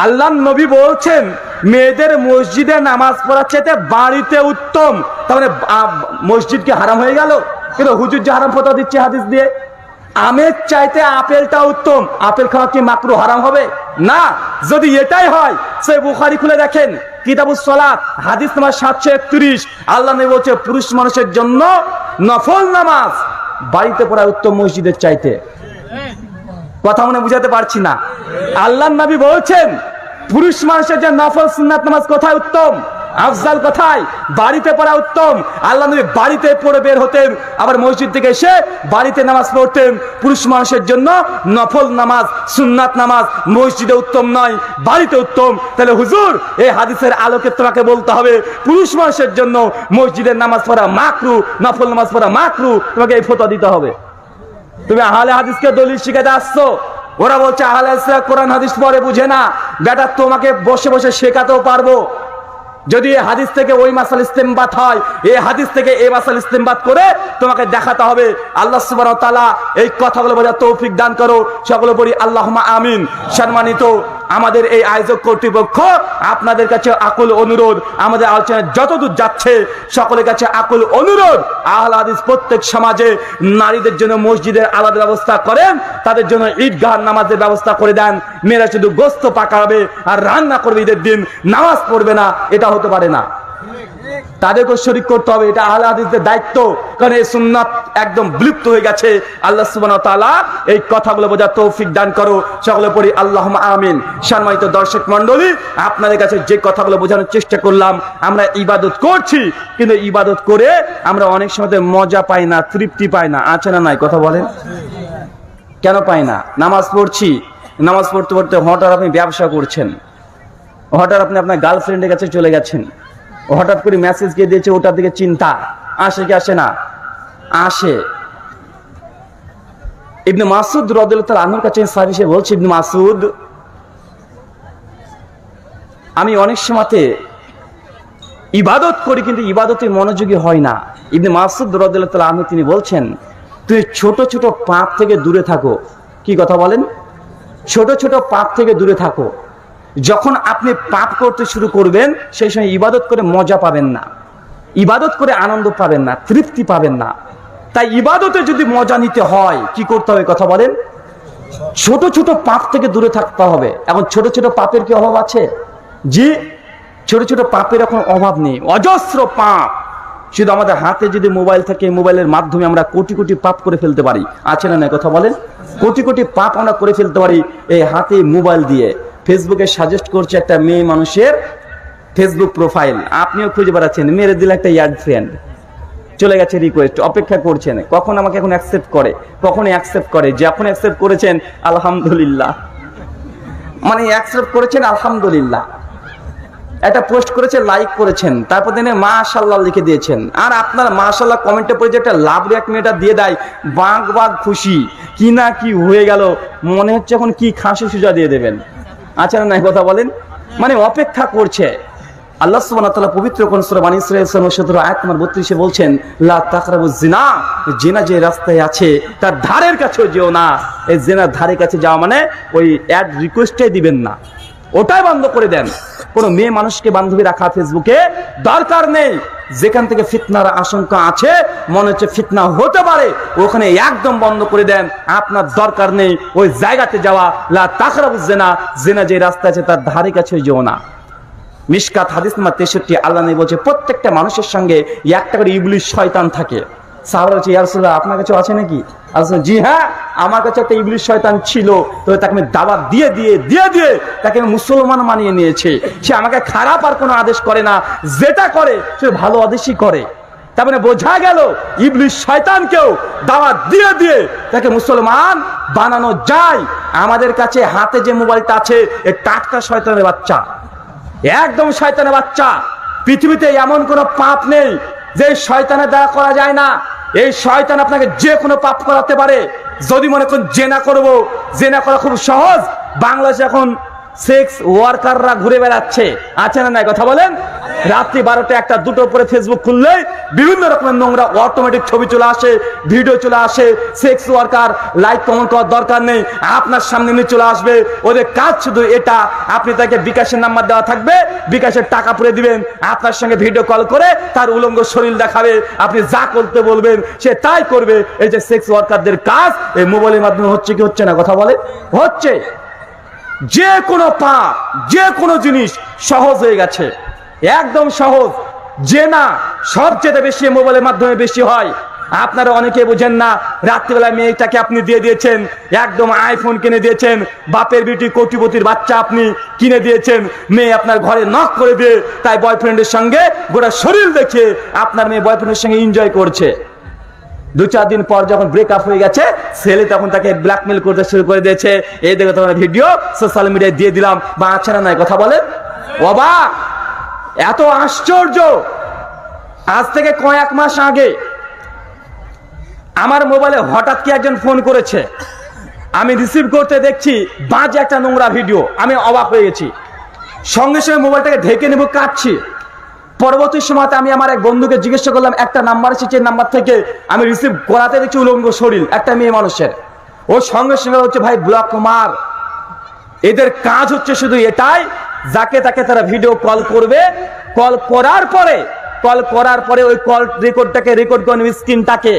আল্লাহ নবী বলছেন মেয়েদের মসজিদে নামাজ পড়ার চাইতে বাড়িতে উত্তম, তার মানে মসজিদ কি হারাম হয়ে গেল? কিন্তু হুজুর যে হারাম ফতোয়া দিচ্ছে হাদিস দিয়ে। আমের চাইতে আপেলটা উত্তম, আপেল খাওয়া কি মাকরু হারাম হবে? না। যদি এটাই হয় সহিহ বুখারী খুলে দেখেন কিতাবুস সালাত হাদিস নাম্বার 731 আল্লাহ নবী বলছে পুরুষ মানুষের জন্য নফল নামাজ বাড়িতে পড়া উত্তম মসজিদের চাইতে। কথা মনে বুঝাতে পারছি না। আল্লাহর নবী বলছেন পুরুষ মানুষের যে নফল সুন্নাত নামাজ কোথায় উত্তম, আফজাল কোথায়? বাড়িতে পড়া উত্তম। আল্লাহ নবী বাড়িতে পড়ে বের হতেন, আবার মসজিদ থেকে এসে বাড়িতে নামাজ পড়তেন। পুরুষ মানুষের জন্য নফল নামাজ সুন্নাত নামাজ মসজিদে উত্তম নয়, বাড়িতে উত্তম। তাহলে হুজুর এই হাদিসের আলোকে তোমাকে বলতে হবে পুরুষ মানুষের জন্য মসজিদের নামাজ পড়া মাকরু, নফল নামাজ পড়া মাকরু। তোমাকে এই ফতোয়া দিতে হবে। তুমি আহলে হাদিসকে দলিল শিখাতে আসছো, ওরা বলছে আহলে হাদিসরা কোরআন হাদিস পড়ে বুঝে না। বেটা তোমাকে বসে বসে শেখাতেও পারবো। যদি এই হাদিস থেকে ওই মাসাল ইস্তেমবাত হয়, এই হাদিস থেকে এই মাসাল ইস্তেমবাত করে তোমাকে দেখাতে হবে। আল্লাহ সুবহানাহু ওয়া তাআলা এই কথাগুলো বোঝার তৌফিক দান করো। সকলে বলি আল্লাহুম্মা আমিন। সম্মানিত আমাদের এই আয়োজক কর্তৃপক্ষ আপনাদের কাছে আকুল অনুরোধ, আমাদের আলোচনা যতদূর যাচ্ছে সকলের কাছে আকুল অনুরোধ, আহলে হাদিস প্রত্যেক সমাজে নারীদের জন্য মসজিদের আলাদা ব্যবস্থা করেন, তাদের জন্য ঈদগাহ নামাজের ব্যবস্থা করে দেন। মেয়েরা শুধু গোস্ত পাকাবে আর রান্না করবে ঈদের দিন, নামাজ পড়বে না, এটা হতে পারে না। তাদেরকে শরীক করতে হবে, এটা আহলে হাদিসদের দায়িত্ব। কারণ এই সুন্নাত একদম বিলুপ্ত হয়ে গেছে। আল্লাহ সুবহানাহু ওয়া তাআলা এই কথাগুলো বোঝার তৌফিক দান করো। সকলে পড়ি আল্লাহুম্মা আমিন। সম্মানিত দর্শক মণ্ডলী, আপনাদের কাছে যে কথাগুলো বোঝানোর চেষ্টা করলাম, আমরা ইবাদত করছি, কিন্তু ইবাদত করে আমরা অনেক সময় মজা পাই না, তৃপ্তি পাই না। আছে না নাই? কথা বলেন, কেন পাই না? নামাজ পড়ছি, নামাজ পড়তে পড়তে হঠাৎ আপনি ব্যবসা করছেন, হঠাৎ আপনি আপনার গার্লফ্রেন্ডের কাছে চলে গেছেন, হঠাৎ করে মেসেজ কে দিয়েছে, ওটার দিকে চিন্তা আসে কি আসে না? আসে। ইবনে মাসউদ রাদিয়াল্লাহু তাআলা আনহুর কাছে সাহাবী এসে বলছে, ইবনে মাসউদ, আমি অনেক সময়তে ইবাদত করি কিন্তু ইবাদতে মনোযোগী হয় না। ইবনে মাসউদ রাদিয়াল্লাহু তাআলা আনহু তিনি বলছেন, তুই ছোট ছোট পাপ থেকে দূরে থাকো। কি কথা বলেন? ছোট ছোট পাপ থেকে দূরে থাকো। যখন আপনি পাপ করতে শুরু করবেন, সেই সময় ইবাদত করে মজা পাবেন না, ইবাদত করে আনন্দ পাবেন না, তৃপ্তি পাবেন না। তাই ইবাদতে যদি মজা নিতে হয়, কি করতে হবে? কথা বলেন, ছোট ছোট পাপ থেকে দূরে থাকতে হবে। এখন ছোট ছোট পাপের কি অভাব আছে? জি, ছোট ছোট পাপের এখন অভাব নেই, অজস্র পাপ। শুধু আমাদের হাতে যদি মোবাইল থাকে, মোবাইলের মাধ্যমে আমরা কোটি কোটি পাপ করে ফেলতে পারি। আছে না নাই? কথা বলেন, কোটি কোটি পাপ আমরা করে ফেলতে পারি এই হাতে মোবাইল দিয়ে। ফেসবুকে সাজেস্ট করছে একটা মেয়ে মানুষের ফেসবুক প্রোফাইল, আপনিও খুঁজে বেড়াচ্ছেন, মেরে দিলে একটা ইয়ার্ড ফ্রেন্ড, চলে গেছে রিকোয়েস্ট, অপেক্ষা করছেন কখন আমাকে এখন অ্যাকসেপ্ট করে, কখন অ্যাকসেপ্ট করে। যখন অ্যাকসেপ্ট করেছেন আলহামদুলিল্লাহ, মানে অ্যাকসেপ্ট করেছেন আলহামদুলিল্লাহ, একটা পোস্ট করেছে, লাইক করেছেন, তারপর দিনে মাশাআল্লাহ লিখে দিয়েছেন। আর আপনার মাশাআল্লাহ কমেন্টে পড়ে যে একটা লাভ রিয়াক্ট মেয়েটা দিয়ে দেয়, বাঘ বাঘ খুশি, কি না কি হয়ে গেল, মনে হচ্ছে এখন কি খাসি সুজা দিয়ে দেবেন। আচ্ছা না নাই? কথা বলেন, মানে অপেক্ষা করছে। আল্লাহ সুবহানাহু ওয়া তাআলা পবিত্র কোন সূরা বনী ইসরাঈল 17 আয়াত নম্বর 32 বলছেন, লা তাকরাবুজ জিনা, জিনা যে রাস্তায় আছে তার ধারের কাছেও যেও না। এই জিনার ধারে কাছে যাওয়া মানে ওই অ্যাড রিকোয়েস্টই দিবেন না, ওটাই বন্ধ করে দেন। কোন মেয়ে মানুষকে বান্ধবী রাখা ফেসবুকে দরকার নেই। যেখান থেকে ফিতনার আশঙ্কা আছে, মনে হচ্ছে ফিতনা হতে পারে, ওখানে একদম বন্ধ করে দেন। আপনার দরকার নেই ওই জায়গাতে যাওয়া। লা তাকরাবুজ জিনা, জিনা যে রাস্তা আছে তার ধারে কাছে যেও না। মিশকাত হাদিস নাম্বার 63, আল্লাহ নবী বলছে, প্রত্যেকটা মানুষের সঙ্গে একটা করে ইবলিস শয়তান থাকে। সাহাবারা বলছে, ইয়া রাসূলুল্লাহ, আপনার কাছে আছে নাকি? আল্লাহ, জি হ্যাঁ, আমার কাছে একটা ইবলিস শয়তান ছিল, তো তাকে আমি দাওয়াত দিয়ে দিয়ে দিয়ে দিয়ে তাকে আমি মুসলমান মানিয়ে নিয়েছে। সে আমাকে খারাপ আর কোনো আদেশ করে না, যেটা করে সে ভালো আদেশই করে। তার মানে বোঝা গেল ইবলিস শয়তানকেও দাওয়াত দিয়ে দিয়ে তাকে মুসলমান বানানো যায়। আমাদের কাছে হাতে যে মোবাইলটা আছে, এ টাটকা শয়তানের বাচ্চা, একদম শয়তানের বাচ্চা। পৃথিবীতে এমন কোন পাপ নেই যে শয়তানের দ্বারা করা যায় না। এই শয়তান আপনাকে যে কোনো পাপ করাতে পারে। যদি মনে করেন জেনা করব, জেনা করা খুব সহজ, বাংলাদেশে এখন সেক্স ওয়ার্কাররা ঘুরে বেড়াচ্ছে। আছে না নাই? কথা বলেন, রাত্রি 12টা 1টা 2টো পরে ফেসবুক খুললে বিভিন্ন রকমের নোংরা অটোমেটিক ছবি চলে আসে, ভিডিও চলে আসে। সেক্স ওয়ার্কার লাইক কমেন্ট করার দরকার নেই, আপনার সামনে নিয়ে চলে আসবে। ওদের কাজ শুধু এটা, আপনি তাকে বিকাশের নাম্বার দেওয়া থাকবে, বিকাশের টাকা পুরে দিবেন, আপনার সঙ্গে ভিডিও কল করে তার উলঙ্গ শরীর দেখাবে, আপনি যা করতে বলবেন সে তাই করবে। এই যে সেক্স ওয়ার্কারদের কাজ এই মোবাইলের মাধ্যমে হচ্ছে কি হচ্ছে না? কথা বলে, হচ্ছে। যে কোনো পাপ, যে কোনো জিনিস সহজ হয়ে গেছে, একদম সহজ। যে না সবচেয়ে বেশি মোবাইলের মাধ্যমে বেশি হয়। আপনারা অনেকে বুঝেন না, রাত্রিবেলা মেয়েটাকে আপনি দিয়ে দিয়েছেন, একদম আইফোন কিনে দিয়েছেন, বাপের বিটি কোটিপতির বাচ্চা আপনি কিনে দিয়েছেন। মেয়ে আপনার ঘরে নক করে দিয়ে তাই বয়ফ্রেন্ডের সঙ্গে গোটা শরীর দেখে আপনার মেয়ে বয়ফ্রেন্ডের সঙ্গে এনজয় করছে। 2-4 দিন পর যখন ব্রেকআপ হয়ে গেছে, ছেলে তখন তাকে ব্ল্যাকমেল করতে শুরু করে দিয়েছে, এই দেখো তোমার ভিডিও সোশ্যাল মিডিয়ায় দিয়ে দিলাম, বা আছে না নাই? কথা বলেন, অবাক, এত আশ্চর্য। আজ থেকে কয়েক মাস আগে আমার মোবাইলে হঠাৎ কি একজন ফোন করেছে, আমি রিসিভ করতে দেখছি বাজে একটা নোংরা ভিডিও। আমি অবাক হয়ে গেছি, সঙ্গে সঙ্গে মোবাইলটাকে ঢেকে নেব, কাটছি। পরবর্তী সময়তে আমি আমার এক বন্ধুকে জিজ্ঞাসা করলাম, একটা নাম্বার এসেছে, নাম্বার থেকে আমি রিসিভ করাতে দেখছি উলঙ্গ শরীর একটা মেয়ে মানুষের। ও সঙ্গে সঙ্গে হচ্ছে, ভাই ব্লক মার। এদের কাজ হচ্ছে শুধু এটাই, যাকে তাকে তারা ভিডিও কল করবে, কল করার পরে ওই কল রেকর্ডটাকে রেকর্ড করে স্ক্রিনটাকে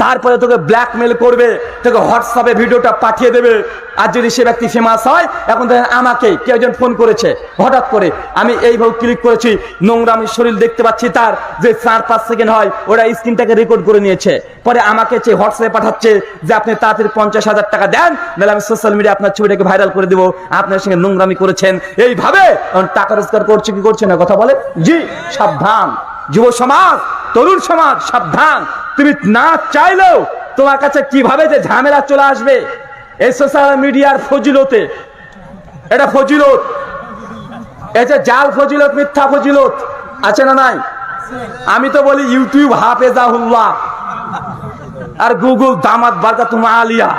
তারপরে তোকে ব্ল্যাকমেল করবে, তোকে হোয়াটসঅ্যাপে ভিডিওটা পাঠিয়ে দেবে। আর যদি সে ব্যক্তি ফেমাস হয়, এখন দেখেন আমাকে কেউ একজন ফোন করেছে হঠাৎ করে, আমি এইভাবে ক্লিক করেছি, নোংরা আমি শরীর দেখতে পাচ্ছি, তার যে 4-5 সেকেন্ড হয় ওরা স্ক্রিনটাকে রেকর্ড করে নিয়েছে, পরে আমাকে হোয়াটসঅ্যাপে পাঠাচ্ছে যে আপনি তাড়াতাড়ি 50,000 টাকা দেন, নাহলে আমি সোশ্যাল মিডিয়া আপনার ছবিটাকে ভাইরাল করে দেবো, আপনার সঙ্গে নোংরামি করেছেন। এইভাবে টাকা রোজগার করছে কি করছে না কথা বলে? জি, সাবধান যুব সমাজ, তরুণ সমাজ, সাবধান। তুমি না চাইলেও তোমার কাছে কিভাবে যে ঝামেলা চলে আসবে এই সোশ্যাল মিডিয়ার ফজিলতে। এটা ফজিলত, এটা জাল ফজিলত, মিথ্যা ফজিলত আছে না নাই? আমি তো বলি ইউটিউব হাফেজাহুল্লাহ আর গুগল দামাত বারকাতুম আলিয়া,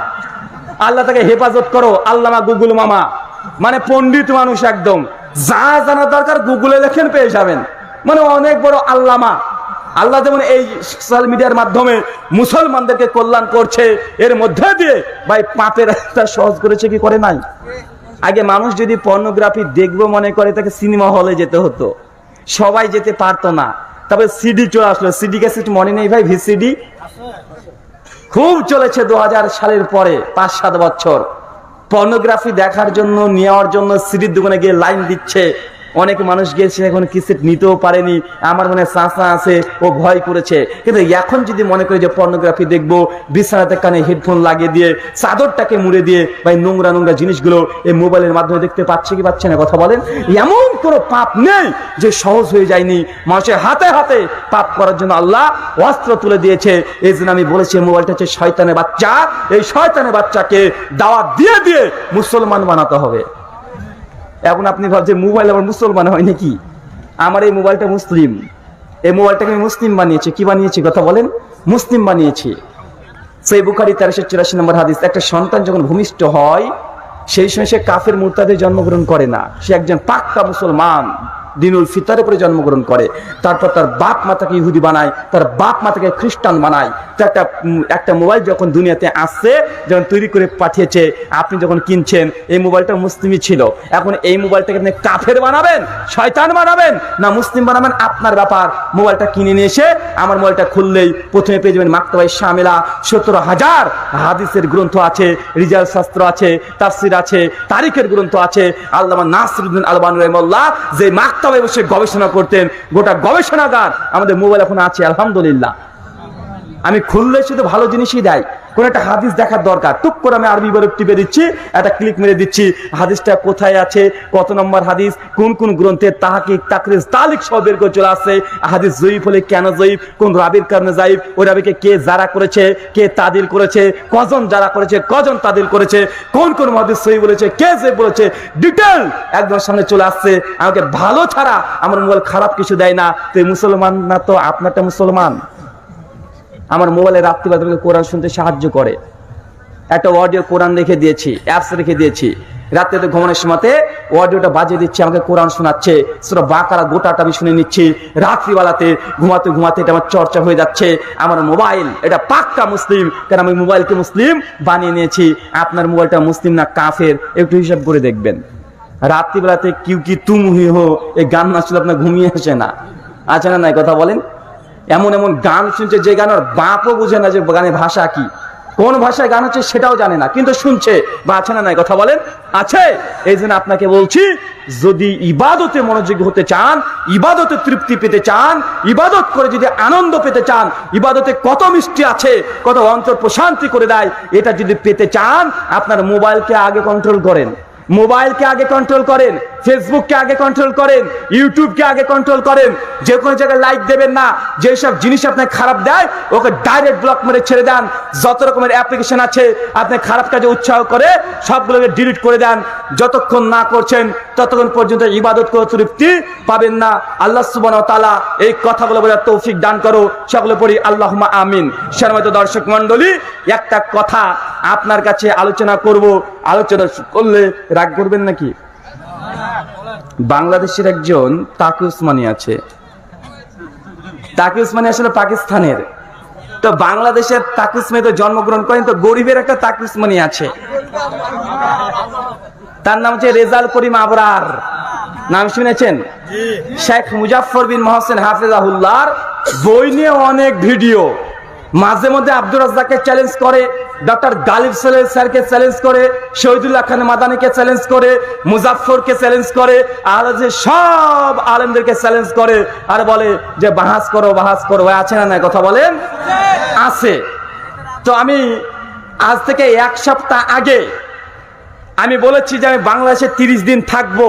আল্লাহ তাকে হেফাজত করো। আল্লামা গুগল মামা মানে পণ্ডিত মানুষ, একদম যা জানার দরকার গুগলে লেখেন পেয়ে যাবেন, মানে অনেক বড় আল্লামা। আল্লাহ যেমন এই সোশ্যাল মিডিয়ার মাধ্যমে মুসলমানদেরকে কল্যাণ করছে, এর মধ্যে দিয়ে ভাই পাপের রাস্তা সহজ করেছে কি করে নাই? আগে মানুষ যদি পর্নোগ্রাফি দেখবো মনে করে তাকে সিনেমা হলে যেতে হতো, সবাই যেতে পারতো না। তারপরে সিডি চলে আসলো, সিডি ক্যাসেট মনে নেই ভাই? ভিসিডি খুব চলেছে 2000 সালের পরে 5-7 বছর। পর্নোগ্রাফি দেখার জন্য, নেওয়ার জন্য সিডির দোকানে গিয়ে লাইন দিচ্ছে। অনেক মানুষ গিয়েছে, এখন ক্যাসেট নিতেও পারেনি, আমার মনে চাচা আছে, ও ভয় করেছে। কিন্তু এখন যদি মনে করি যে পর্নোগ্রাফি দেখবো, বিছানাতে কানে হেডফোন লাগিয়ে দিয়ে চাদরটাকে মুড়ে দিয়ে ভাই নোংরা নোংরা জিনিসগুলো এই মোবাইলের মাধ্যমে দেখতে পাচ্ছে কি পাচ্ছে না কথা বলেন? এমন কোনো পাপ নেই যে সহজ হয়ে যায়নি। মানুষের হাতে হাতে পাপ করার জন্য আল্লাহ অস্ত্র তুলে দিয়েছে। এই জন্য আমি বলেছি মোবাইলটা হচ্ছে শয়তানের বাচ্চা, এই শয়তানের বাচ্চাকে দাওয়াত দিয়ে দিয়ে মুসলমান বানাতে হবে। এখন আপনি ভাবছেন মোবাইল আবার মুসলমান হয় নাকি? আমার এই মোবাইলটা মুসলিম, এই মোবাইলটাকে আমি মুসলিম বানিয়েছি। কি বানিয়েছি কথা বলেন? মুসলিম বানিয়েছি। সহিহ বুখারী 1384 নম্বর হাদিস, একটা সন্তান যখন ভূমিষ্ঠ হয় সেই সময় সে কাফের মুরতাদে জন্মগ্রহণ করে না, সে একজন পাক্কা মুসলমান দিনুল ফিতরের উপরে জন্মগ্রহণ করে। তারপর তার বাপ মাতাকে ইহুদি বানায়, তার বাপ মাতাকে খ্রিস্টান বানায়। তো একটা মোবাইল যখন দুনিয়াতে আসছে, যখন তৈরি করে পাঠিয়েছে, আপনি যখন কিনছেন এই মোবাইলটা মুসলিমই ছিল। এখন এই মোবাইলটাকে আপনি কাফের বানাবেন, শয়তান বানাবেন না মুসলিম বানাবেন, আপনার ব্যাপার। মোবাইলটা কিনে নিয়ে এসে আমার মোবাইলটা খুললেই প্রথমে পেয়ে যাবেন মাকতাবায়ে শামিলা, 17,000 হাদিসের গ্রন্থ আছে, রিজাল শাস্ত্র আছে, তাফসির আছে, তারিখের গ্রন্থ আছে। আল্লামা নাসিরুদ্দিন আলবানী রাহিমাহুল্লাহ যে মাকতাবায়ে বসে গবেষণা করতেন, গোটা গবেষণাগার আমাদের মোবাইল এখন আছে আলহামদুলিল্লাহ। আমি খুললে শুধু ভালো জিনিসই দেয়। কোন একটা হাদিস দেখার দরকার, টুক করে আমি আরবি বলে টিপে দিচ্ছি, একটা ক্লিক মেরে দিচ্ছি, হাদিসটা কোথায় আছে, কত নম্বর হাদিস, কোন কোন গ্রন্থের তাহকিক তাকরিজ তালিক সব বের করে চলে আসছে। হাদিস জয়ীফ হলে কেন জয়ীফ, কোন রাবির কারণে জয়ীফ, ওই রাবিকে কে যারা করেছে, কে তাদিল করেছে, কজন যারা করেছে, কজন তাদিল করেছে, কোন কোন হাদিস সহিহ বলেছে, কে জয়ীফ বলেছে, ডিটেল একদম সামনে চলে আসছে। আমাকে ভালো ছাড়া আমার মোবাইল খারাপ কিছু দেয় না। তো মুসলমান না তো আপনারটা মুসলমান। আমার মোবাইলে রাত্রিবেলা কোরআন শুনতে সাহায্য করে, একটা অডিও কোরআন রেখে দিয়েছি, অ্যাপস রেখে দিয়েছি। রাত্রিতে ঘুমানোর সময়তে অডিওটা বাজিয়ে দিচ্ছে, আমাকে কোরআন শোনাচ্ছে, সূরা বাকারা গোটাটা আমি শুনে নিচ্ছি। রাত্রিবেলাতে ঘুমাতে ঘুমাতে এটা আমার চর্চা হয়ে যাচ্ছে। আমার মোবাইল এটা পাক্কা মুসলিম, কারণ আমি মোবাইলকে মুসলিম বানিয়ে নিয়েছি। আপনার মোবাইলটা মুসলিম না কাফের একটু হিসাব করে দেখবেন। রাত্রিবেলাতে কিউ কি তুম হি হো এই গান না শুনলে আপনার ঘুমিয়ে আসে না, আছে না নাই কথা বলেন? এমন এমন গান শুনছে যে গান ওর বাপও বুঝে না যে গানের ভাষা কি, কোন ভাষায় গান হচ্ছে সেটাও জানে না, কিন্তু শুনছে। বা আছে না নাই কথা বলেন? আছে। এই জন্য আপনাকে বলছি, যদি ইবাদতে মনোযোগী হতে চান, ইবাদতে তৃপ্তি পেতে চান, ইবাদত করে যদি আনন্দ পেতে চান, ইবাদতে কত মিষ্টি আছে, কত অন্তর প্রশান্তি করে দেয়, এটা যদি পেতে চান, আপনার মোবাইলকে আগে কন্ট্রোল করেন, মোবাইলকে আগে কন্ট্রোল করেন, ফেসবুককে আগে কন্ট্রোল করেন, ইউটিউবকে আগে কন্ট্রোল করেন। যে কোনো জায়গায় লাইক দেবেন না, যেসব জিনিস আপনাকে খারাপ দেয় ওকে ডাইরেক্ট ব্লক মেরে ছেড়ে দেন। যত রকমের অ্যাপ্লিকেশন আছে আপনি খারাপ কাজে উৎসাহ করে সবগুলোকে ডিলিট করে দেন। যতক্ষণ না করছেন ততক্ষণ পর্যন্ত ইবাদত করে তৃপ্তি পাবেন না। আল্লাহ সুবহানাহু ওয়া তাআলা এই কথাগুলো বলার তৌফিক দান করো, সকলে পড়ি আল্লাহুম্মা আমিন। সম্মানিত দর্শক মণ্ডলী, একটা কথা আপনার কাছে আলোচনা করব, আলোচনা করলে রাগ করবেন নাকি? বাংলাদেশের একজন তাকি উসমানী আছে, তাকি উসমানী আসলে পাকিস্তানের। তো বাংলাদেশের তাকি উসমানী তো জন্মগ্রহণ করেন, তো গরিবের একটা তাকি উসমানী আছে, তার নাম হচ্ছে রেজাল করিম আবরার। নাম শুনেছেন? শেখ মুজাফফর বিন মহসিন হাফেজাহুল্লাহর বই নিয়ে অনেক ভিডিও, মাঝে মধ্যে আব্দুর রাজ্জাককে চ্যালেঞ্জ করে, ডক্টর গালিব স্যারকে চ্যালেঞ্জ করে, শহীদুল্লাহ খান মাদানিকে চ্যালেঞ্জ করে, মুজাফফরকে চ্যালেঞ্জ করে, আর যে সব আলেমদেরকে চ্যালেঞ্জ করে আর বলে যে বাহাস করো ওই আছে না নাই কথা বলেন? আছে। তো আমি আজ থেকে 1 সপ্তাহ আগে আমি বলেছি যে আমি বাংলাদেশে 30 দিন থাকবো।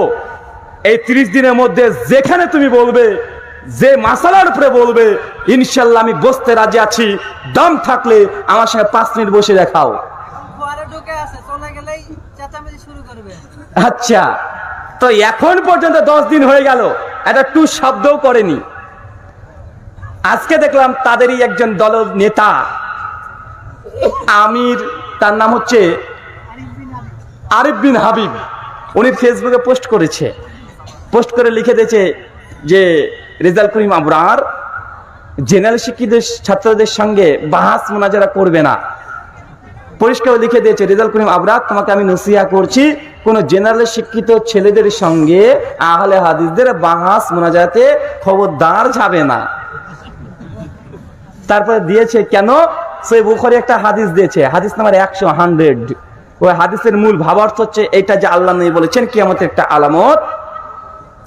এই 30 দিনের মধ্যে যেখানে তুমি বলবে, যে মাসালার উপরে বলবে, ইনশাল্লাহ আমি বসতে রাজি আছি। দম থাকলে আমার সঙ্গে 5 মিনিট বসে দেখাও। আচ্ছা, তো এখন পর্যন্ত 10 দিন হয়ে গেল, একটা টু শব্দও করেনি। আজকে দেখলাম তাদেরই একজন দল নেতা আমির, তার নাম হচ্ছে আরিফ বিন হাবিব, উনি ফেসবুকে পোস্ট করেছে, পোস্ট করে লিখে দিয়েছে যে রেজাল করিম আবরার জেনারেল শিক্ষিত ছাত্রদের সঙ্গে বাহাস মুনাজারা করবে না। পরিষ্কার লিখে দিয়েছে, রেজাল করিম আবরার তোমাকে আমি নসিহা করছি, কোন জেনারেল শিক্ষিত ছেলেদের সঙ্গে আহলে হাদিসদের বাহাস মুনাজারাতে খবরদার যাবে না। তারপরে দিয়েছে কেন, সহিহ বুখারী একটা হাদিস দিয়েছে, হাদিস নাম্বার 100। ওই হাদিসের মূল ভাবার্থ হচ্ছে এটা যে আল্লাহ নবী বলেছেন কিয়ামতের একটা আলামত,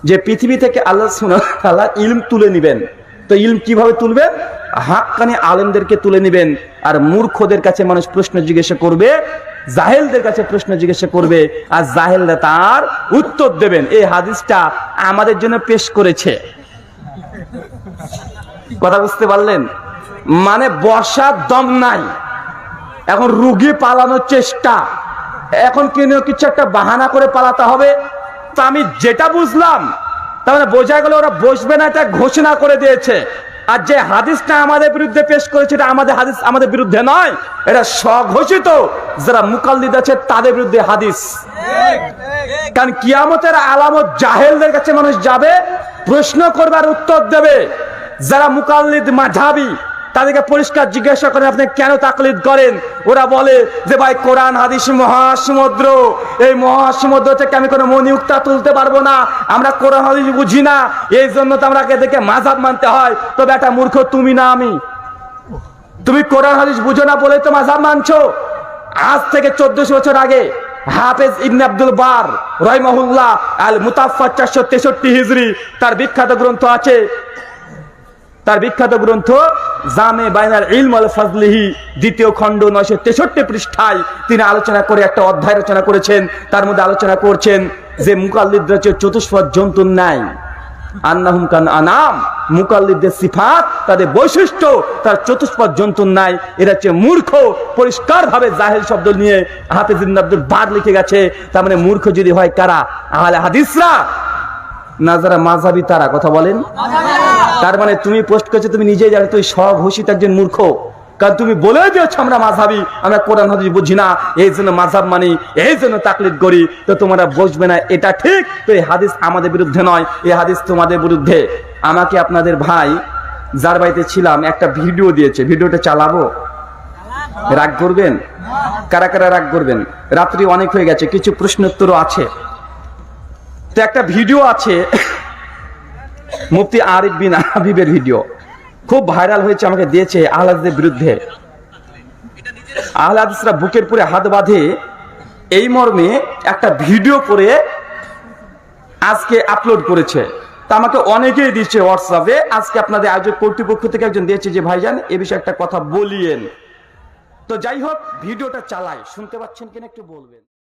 যে পৃথিবী থেকে আল্লাহ সুবহানাহু ওয়া তাআলা ইলম তুলে নেবেন। তো ইলম কিভাবে তুলবেন? হাক্কানি আলেমদেরকে তুলে নেবেন, আর মূর্খদের কাছে মানুষ প্রশ্ন জিজ্ঞাসা করবে, জাহেলদের কাছে প্রশ্ন জিজ্ঞাসা করবে, আর জাহেলরা তার উত্তর দেবেন। এই হাদিসটা আমাদের জন্য পেশ করেছে। কথা বুঝতে পারলেন? মানে বসার দম নাই, এখন রুগী পালানোর চেষ্টা, এখন কিছু একটা বাহানা করে পালাতে হবে। তো আমি যেটা বুঝলাম, তার মানে বোঝা গেল ওরা বসবে না, এটা ঘোষণা করে দিয়েছে। আর যে হাদিসটা আমাদের বিরুদ্ধে পেশ করেছে, এটা আমাদের হাদিস, আমাদের বিরুদ্ধে নয়, এটা স্বঘোষিত যারা মুকাল্লিদ আছে তাদের বিরুদ্ধে হাদিস। কারণ কিয়ামতের আলামত জাহেলদের কাছে মানুষ যাবে, প্রশ্ন করবে আর উত্তর দেবে। যারা মুকাল্লিদ মাযহাবী তাদেরকে পরিষ্কার জিজ্ঞাসা করেন আপনি কেন তাকলিদ করেন, ওরা বলে যে ভাই কোরআন হাদিস মহাসমুদ্র, এই মহাসমুদ্র থেকে আমি কোনো মণিউক্তা তুলতে পারবো না, আমরা কোরআন হাদিস বুঝি না, এই জন্য তো আমরা এদেরকে মাযহাব মানতে হয়। তো বেটা মূর্খ তুমি না আমি, তুমি কোরআন হাদিস বুঝো না বলে তো মাযহাব মানছো। আজ থেকে 1400 বছর আগে হাফেজ ইবনে আব্দুল বার রাহিমাহুল্লাহ আল মুতাফফাত 463 হিজরি, তার বিখ্যাত গ্রন্থ আছে, তার বিখ্যাত গ্রন্থ জামে বাইনাল ইলম ওয়াল ফাজলিহি, 2য় খণ্ড 963 পৃষ্ঠায় তিনি আলোচনা করে একটা অধ্যায় রচনা করেছেন। তার মধ্যে আলোচনা করছেন যে মুকাল্লিদরা হচ্ছে চতুষ্পদ জন্তুর ন্যায়, আন্নাহুম কান আনাম, মুকাল্লিদদের সিফাত, তাদের বৈশিষ্ট্য তার চতুষ্পদ জন্তুর ন্যায়, এরা হচ্ছে মূর্খ। পরিষ্কার ভাবে জাহেল শব্দ নিয়ে হাফেজ ইবনে আব্দুল বার লিখে গেছে। তার মানে মূর্খ যদি হয় কারা? আহলে হাদিসরা, না যারা মাযহাবী তারা। কথা বলেন? তার মানে তুমি পোস্ট করছো, তুমি নিজেই জানো তুই স্বঘোষিত একজন মূর্খ। কারণ তুমি বলে দিয়েছো আমরা মাযহাবী, আমরা কোরআন হাদিস বুঝি না, এই জন্য মাযহাব মানি, এই জন্য তাকলিদ করি। তো তোমরা বসবে না, এটা ঠিক। তো এই হাদিস আমাদের বিরুদ্ধে নয়, এই হাদিস তোমাদের বিরুদ্ধে। আমাকে আপনাদের ভাই যার বাড়িতে ছিলাম একটা ভিডিও দিয়েছে, ভিডিওটা চালাবো? রাগ করবেন? কারা কারা রাগ করবেন? রাত্রি অনেক হয়ে গেছে, কিছু প্রশ্নোত্তরও আছে। তো একটা ভিডিও আছে মুফতি আরিফ বিন হাবিবের ভিডিও, খুব ভাইরাল হয়েছে, আমাকে দিয়েছে আহলে হাদিসদের বিরুদ্ধে। আহলে হাদিসরা বুকের পুরে হাত বাঁধে, এই মর্মে একটা ভিডিও করে আজকে আপলোড করেছে। তা আমাকে অনেকেই দিচ্ছে হোয়াটসঅ্যাপে। আজকে আপনাদের আয়োজক কর্তৃপক্ষ থেকে একজন দিয়েছে যে ভাইজান এ বিষয়ে একটা কথা বলিয়েন। তো যাই হোক, ভিডিওটা চালাই, শুনতে পাচ্ছেন কিনা একটু বলবেন।